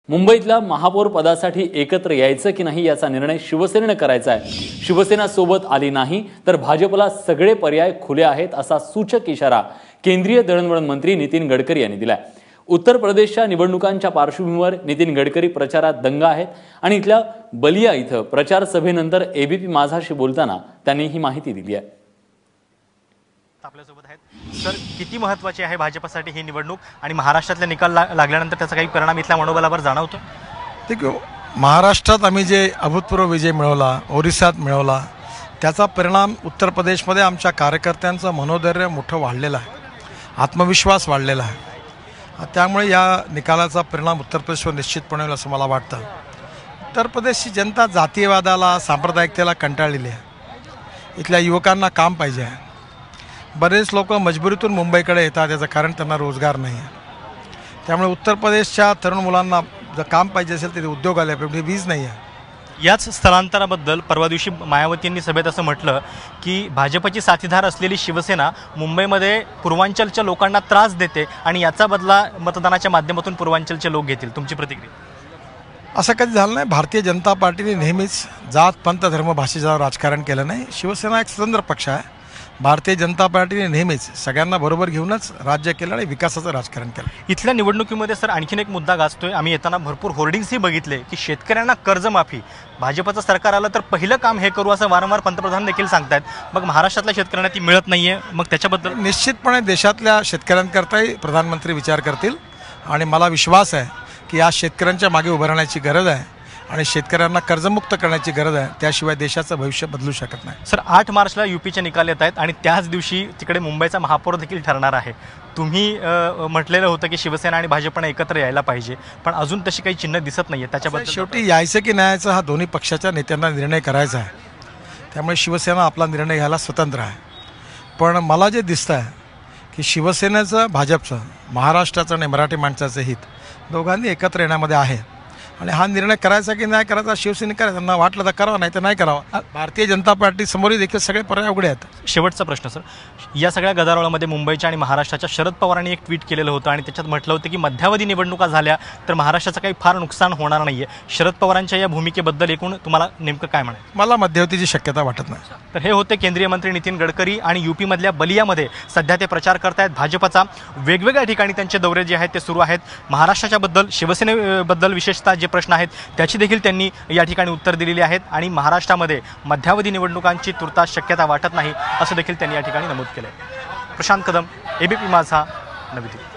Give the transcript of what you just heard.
मुंबईतल्या महापौर पदासाठी एकत्र यायचं की नाही याचा निर्णय शिवसेनेने करायचा आहे। शिवसेना सोबत आली नाही तर भाजपला सगळे पर्याय खुले आहेत असा सूचक इशारा केंद्रीय दळणवळण मंत्री नितीन गडकरी यांनी दिलाय। उत्तर प्रदेशच्या निवडणुकांच्या पार्श्वभूमीवर नितीन गडकरी प्रचारात दंग आहेत आणि इथल्या बलिया इथं प्रचार सभेनंतर एबीपी माझाशी बोलताना त्यांनी ही माहिती दिली आहे। आपल्यासोबत आहेत सर, किती महत्त्वाची आहे भाजपसाठी ही निवडणूक आणि महाराष्ट्रातले निकाल लागल्यानंतर त्याचा काही परिणाम इथल्या मनोबलावर जाणवतो? देखो, महाराष्ट्रात आम्ही जे अभूतपूर्व विजय मिळवला, ओरिसात मिळवला, त्याचा परिणाम उत्तर प्रदेशमध्ये आमच्या कार्यकर्त्यांचं मनोधैर्य मोठं वाढलेलं आहे, आत्मविश्वास वाढलेला आहे। त्यामुळे या निकालाचा परिणाम उत्तर प्रदेशवर निश्चितपणे होईल असं मला वाटतं। उत्तर प्रदेशची जनता जातीयवादाला, सांप्रदायिकतेला कंटाळलेली आहे। इथल्या युवकांना काम पाहिजे आहे। बरेच लोक मजबुरीतून मुंबईकडे येतात, याचं कारण त्यांना रोजगार नाही आहे। त्यामुळे उत्तर प्रदेशच्या तरुण मुलांना जर काम पाहिजे असेल तर उद्योग आले पाहिजे, वीज नाही आहे। याच स्थलांतराबद्दल परवा दिवशी मायावतींनी सभेत असं म्हटलं की भाजपची साथीदार असलेली शिवसेना मुंबईमध्ये पूर्वांचलच्या लोकांना त्रास देते आणि याचा बदला मतदानाच्या माध्यमातून पूर्वांचलचे लोक घेतील। तुमची प्रतिक्रिया? असं कधी झालं नाही। भारतीय जनता पार्टीने नेहमीच जात, पंथ, धर्म, भाषेचं राजकारण केलं नाही। शिवसेना एक स्वतंत्र पक्ष आहे। भारतीय जनता पार्टीने नेहमीच सगळ्यांना बरोबर घेऊनच राज्य केलं आणि विकासाचं राजकारण केलं। इथल्या निवडणुकीमध्ये सर आणखीन एक मुद्दा गाजतोय। आम्ही येताना भरपूर होर्डिंग्सही बघितले की शेतकऱ्यांना कर्जमाफी, भाजपचं सरकार आलं तर पहिलं काम हे करू असं वारंवार पंतप्रधान देखील सांगतायत। मग महाराष्ट्रातल्या शेतकऱ्यांना ती मिळत नाहीये, मग त्याच्याबद्दल? निश्चितपणे देशातल्या शेतकऱ्यांकरताही प्रधानमंत्री विचार करतील आणि मला विश्वास आहे की आज शेतकऱ्यांच्या मागे उभं राहण्याची गरज आहे आणि शेतकऱ्यांना कर्जमुक्त करण्याची गरज आहे। त्याशिवाय देशाचं भविष्य बदलू शकत नाही। सर, 8 मार्चला यूपीचे निकाल येत आहेत आणि त्याच दिवशी तिकडे मुंबईचा महापौर देखील ठरणार आहे। तुम्ही म्हटलेलं होतं की शिवसेना आणि भाजपने एकत्र यायला पाहिजे, पण अजून तशी काही चिन्ह दिसत नाहीये। त्याच्याबद्दल शेवटी यायचं की नाही यायचं हा दोन्ही पक्षाच्या नेत्यांना निर्णय करायचा आहे। त्यामुळे शिवसेना आपला निर्णय घ्यायला स्वतंत्र आहे। पण मला जे दिसतं आहे की शिवसेनेचं, भाजपचं, महाराष्ट्राचं आणि मराठी माणसाचं हित दोघांनी एकत्र येण्यामध्ये आहे आणि हा निर्णय करायचा की नाही करायचा शिवसेने करायचा। त्यांना वाटलं तर करावं, नाही तर नाही करावं। भारतीय जनता पार्टी समोरही देखील सगळे पर्याय उघडे आहेत। शेवटचा प्रश्न सर, या सगळ्या गदारोळामध्ये मुंबईच्या आणि महाराष्ट्राच्या शरद पवारांनी एक ट्विट केलेलं होतं आणि त्याच्यात म्हटलं होतं की मध्यावधी निवडणुका झाल्या तर महाराष्ट्राचं काही फार नुकसान होणार नाहीये। शरद पवारांच्या या भूमिकेबद्दल एकूण तुम्हाला नेमकं काय म्हणायचं? मला मध्यवतीची शक्यता वाटत नाही। तर हे होते केंद्रीय मंत्री नितीन गडकरी आणि यूपीमधल्या बलियामध्ये सध्या ते प्रचार करतायत भाजपचा। वेगवेगळ्या ठिकाणी त्यांचे दौरे जे आहेत ते सुरू आहेत। महाराष्ट्राच्या बद्दल, शिवसेनेबद्दल विशेषतः जे प्रश्न आहेत त्याची देखील त्यांनी या ठिकाणी उत्तर दिलेली आहेत आणि महाराष्ट्रामध्ये मध्यावधी निवडणुकांची तुर्तास शक्यता वाटत नाही असं देखील त्यांनी या ठिकाणी नमूद केलं आहे। प्रशांत कदम, एबीपी माझा, नवी दिल्ली।